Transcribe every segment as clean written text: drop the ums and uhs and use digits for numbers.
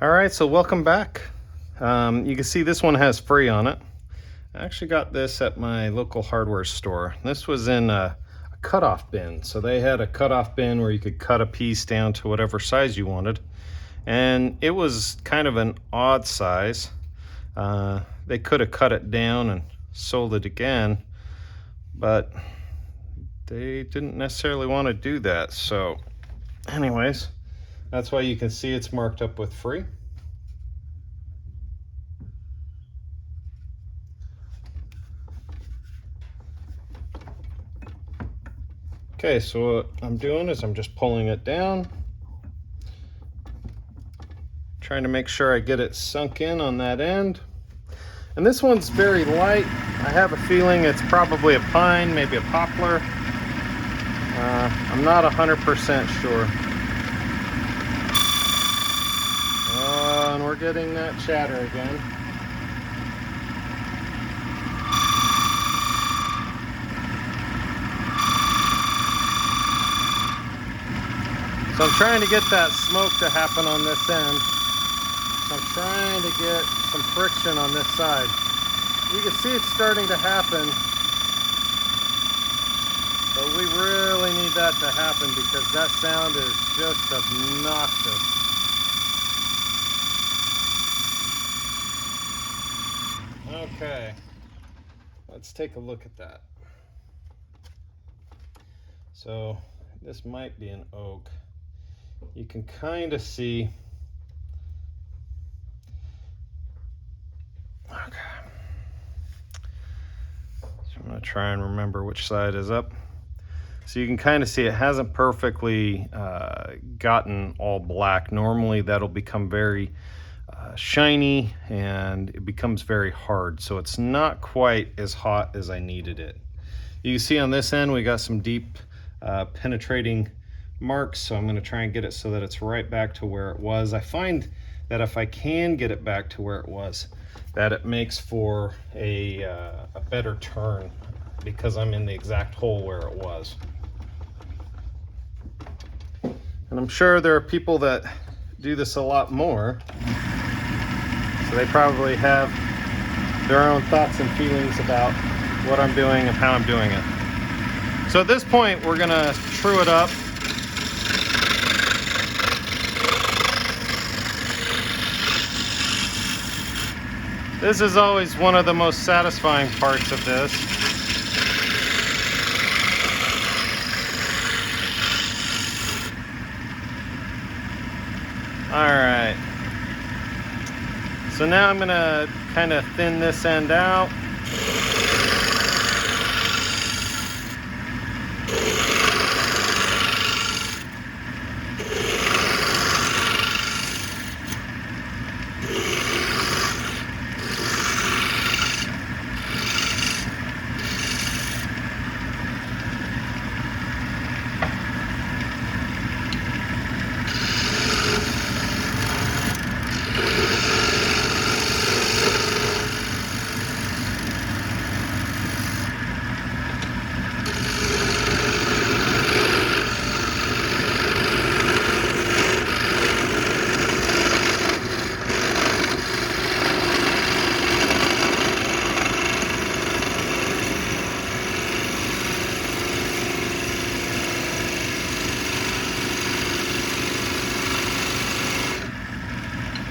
All right, so welcome back. You can see this one has free on it. I actually got this at my local hardware store. This was in a cutoff bin. So they had a cutoff bin where you could cut a piece down to whatever size you wanted. And it was kind of an odd size. They could have cut it down and sold it again, but they didn't necessarily want to do that. So anyways, that's why you can see it's marked up with free. Okay, so what I'm doing is I'm just pulling it down, trying to make sure I get it sunk in on that end. And this one's very light. I have a feeling it's probably a pine, maybe a poplar. I'm not 100% sure. And we're getting that chatter again. So I'm trying to get that smoke to happen on this end. So I'm trying to get some friction on this side. You can see it's starting to happen. But we really need that to happen because that sound is just obnoxious. Okay, let's take a look at that. So this might be an oak. You can kind of see. Okay. So I'm going to try and remember which side is up. So you can kind of see it hasn't perfectly gotten all black. Normally that'll become very shiny and it becomes very hard. So it's not quite as hot as I needed it. You can see on this end we got some deep penetrating marks, so I'm going to try and get it so that it's right back to where it was. I find that if I can get it back to where it was, that it makes for a better turn because I'm in the exact hole where it was. And I'm sure there are people that do this a lot more, so they probably have their own thoughts and feelings about what I'm doing and how I'm doing it. So at this point we're going to true it up. This is always one of the most satisfying parts of this. All right. So now I'm gonna kind of thin this end out.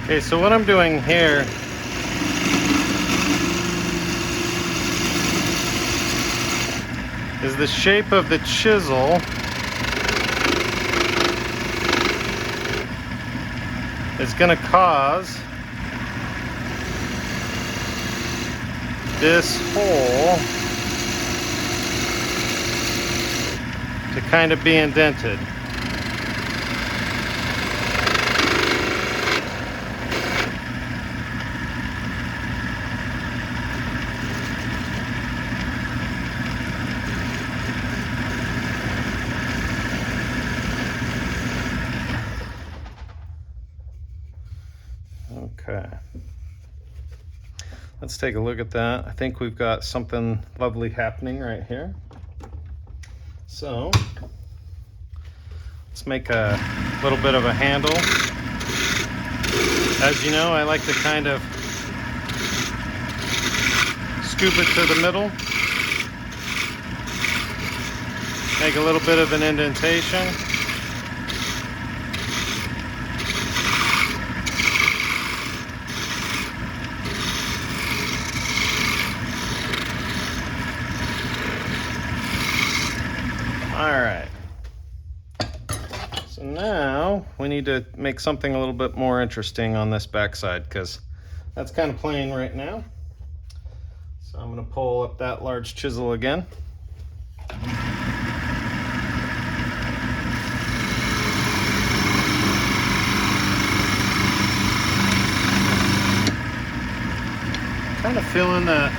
Okay, so what I'm doing here is the shape of the chisel is going to cause this hole to kind of be indented. Okay, let's take a look at that. I think we've got something lovely happening right here. So let's make a little bit of a handle. As you know, I like to kind of scoop it to the middle, make a little bit of an indentation. All right. So now we need to make something a little bit more interesting on this backside, because that's kind of plain right now. So I'm going to pull up that large chisel again. Kind of feeling that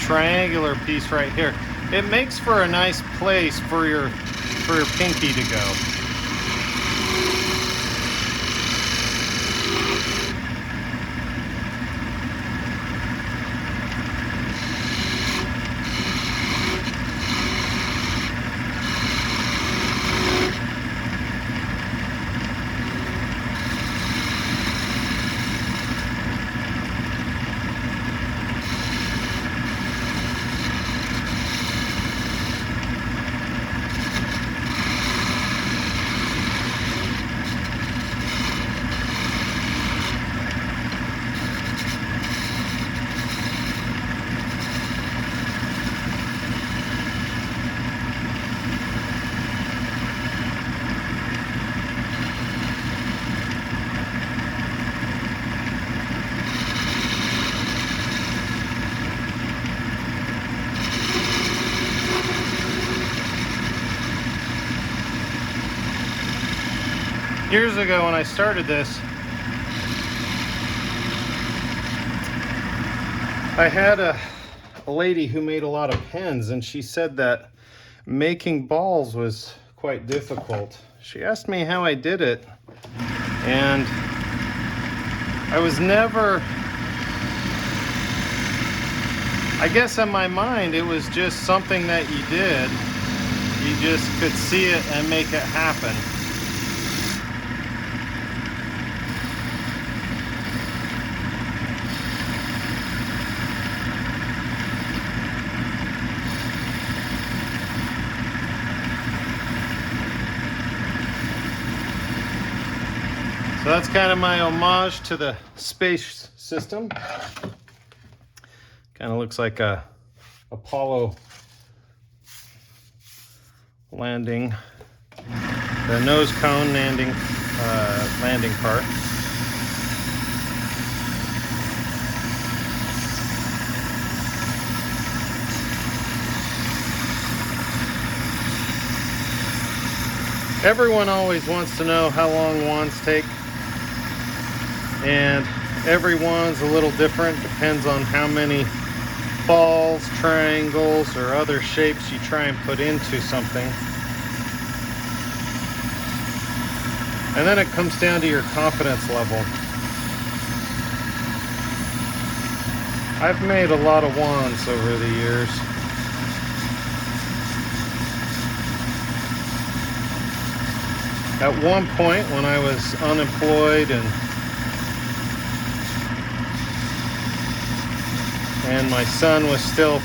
triangular piece right here. It makes for a nice place for your pinky to go. Years ago when I started this, I had a lady who made a lot of pens, and she said that making balls was quite difficult. She asked me how I did it, and I was never, I guess in my mind it was just something that you did. You just could see it and make it happen. So that's kind of my homage to the space system. Kind of looks like a Apollo landing, the nose cone landing part. Everyone always wants to know how long wands take. And every wand's a little different, depends on how many balls, triangles, or other shapes you try and put into something. And then it comes down to your confidence level. I've made a lot of wands over the years. At one point when I was unemployed and my son was still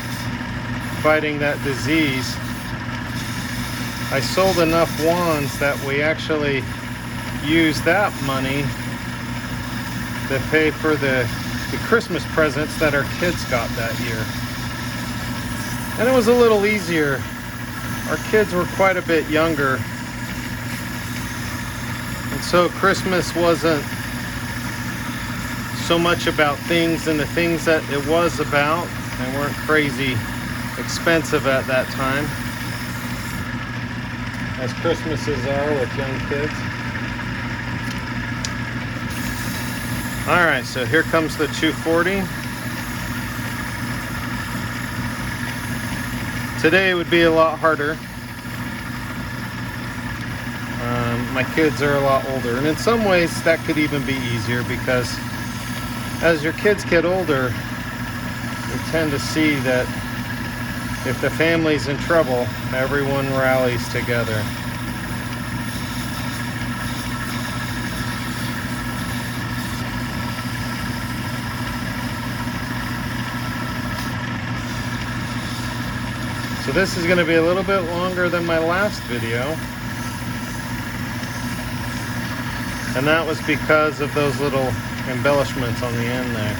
fighting that disease, I sold enough wands that we actually used that money to pay for the Christmas presents that our kids got that year. And it was a little easier. Our kids were quite a bit younger, and so Christmas wasn't so much about things, and the things that it was about, they weren't crazy expensive at that time, as Christmases are with young kids. All right, so here comes the 240. Today would be a lot harder. My kids are a lot older, and in some ways that could even be easier, because as your kids get older, we tend to see that if the family's in trouble, everyone rallies together. So this is going to be a little bit longer than my last video. And that was because of those little embellishments on the end there.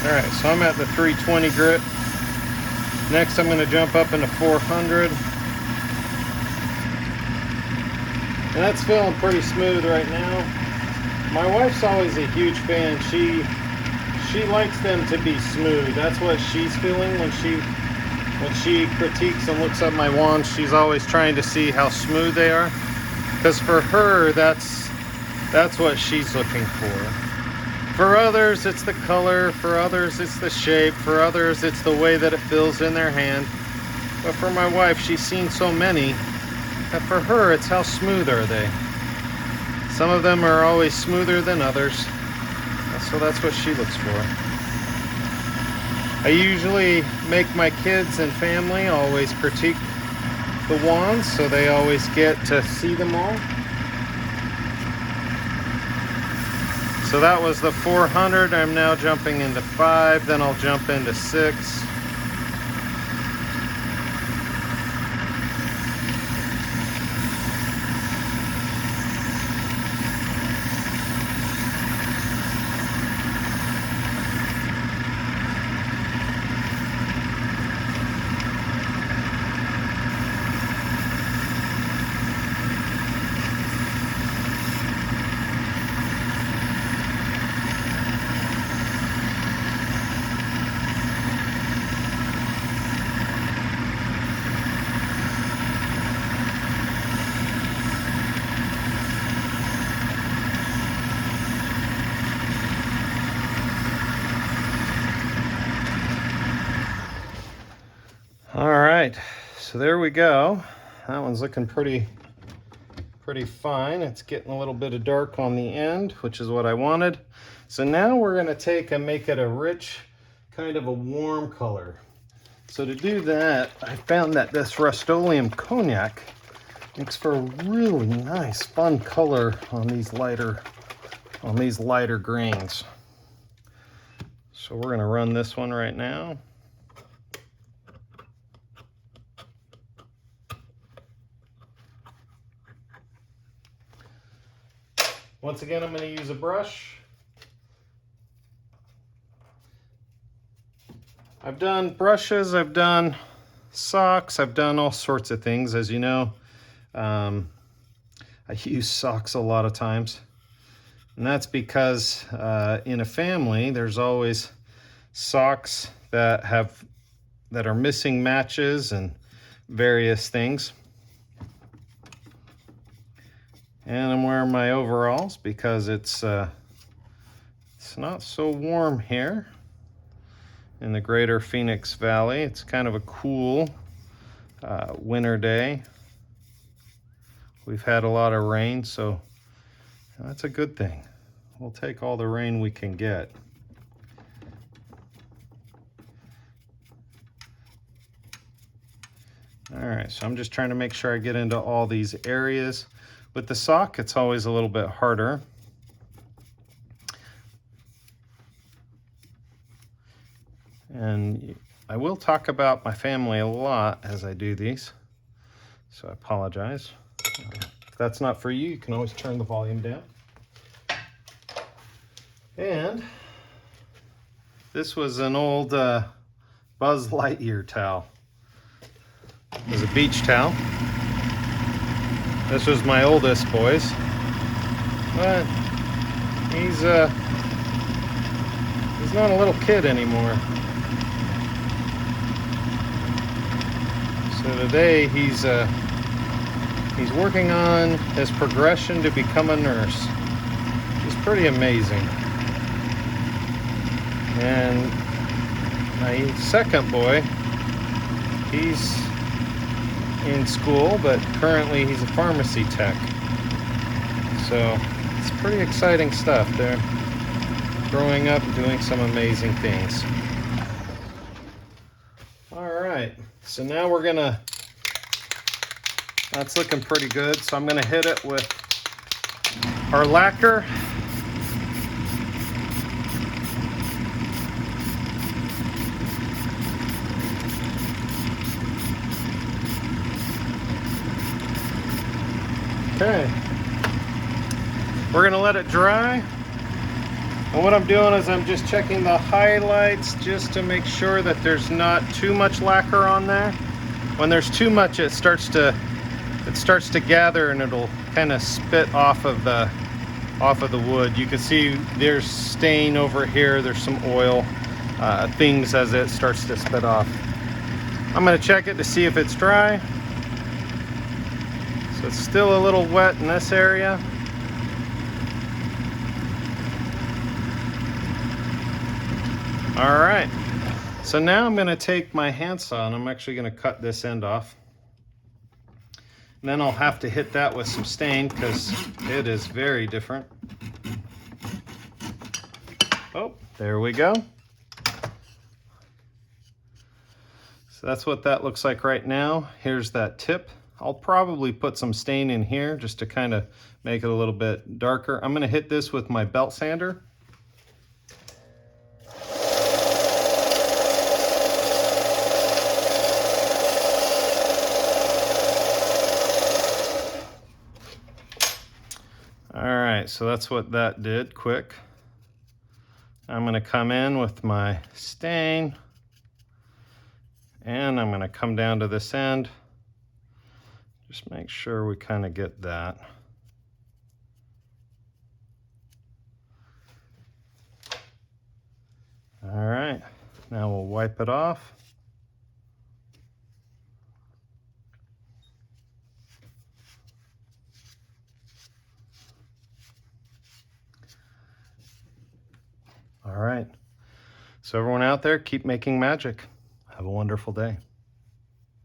Alright, so I'm at the 320 grit. Next I'm going to jump up into 400. And that's feeling pretty smooth right now. My wife's always a huge fan. She likes them to be smooth. That's what she's feeling when she critiques and looks at my wands. She's always trying to see how smooth they are. Because for her, that's what she's looking for. For others, it's the color. For others, it's the shape. For others, it's the way that it feels in their hand. But for my wife, she's seen so many that for her, it's how smooth are they. Some of them are always smoother than others. So that's what she looks for. I usually make my kids and family always critique the wands, so they always get to see them all. So that was the 400. I'm now jumping into 5, then I'll jump into 6. All right, so there we go. That one's looking pretty fine. It's getting a little bit of dark on the end, which is what I wanted. So now we're gonna take and make it a rich, kind of a warm color. So to do that, I found that this Rust-Oleum Cognac makes for a really nice, fun color on these lighter grains. So we're gonna run this one right now. Once again, I'm going to use a brush. I've done brushes, I've done socks, I've done all sorts of things. As you know, I use socks a lot of times. And that's because in a family, there's always socks that are missing matches and various things. And I'm wearing my overalls because it's not so warm here in the greater Phoenix Valley. It's kind of a cool winter day. We've had a lot of rain, so that's a good thing. We'll take all the rain we can get. All right, so I'm just trying to make sure I get into all these areas. With the sock, it's always a little bit harder. And I will talk about my family a lot as I do these, so I apologize. If that's not for you, you can always turn the volume down. And this was an old Buzz Lightyear towel. It was a beach towel. This was my oldest boy's, but he's not a little kid anymore. So today he's He's working on his progression to become a nurse. It's pretty amazing. And my second boy, he's in school, but currently he's a pharmacy tech. So it's pretty exciting stuff. They're growing up and doing some amazing things. All right, so now we're gonna, that's looking pretty good. So I'm gonna hit it with our lacquer. Okay, we're gonna let it dry. And what I'm doing is I'm just checking the highlights just to make sure that there's not too much lacquer on there. When there's too much, it starts to gather and it'll kind of spit off of the wood. You can see there's stain over here. There's some oil things as it starts to spit off. I'm gonna check it to see if it's dry. So it's still a little wet in this area. All right, so now I'm gonna take my handsaw and I'm actually gonna cut this end off. And then I'll have to hit that with some stain because it is very different. Oh, there we go. So that's what that looks like right now. Here's that tip. I'll probably put some stain in here just to kind of make it a little bit darker. I'm gonna hit this with my belt sander. All right, so that's what that did, quick. I'm gonna come in with my stain and I'm gonna come down to this end. Just make sure we kind of get that. All right, now we'll wipe it off. All right, so everyone out there, keep making magic. Have a wonderful day.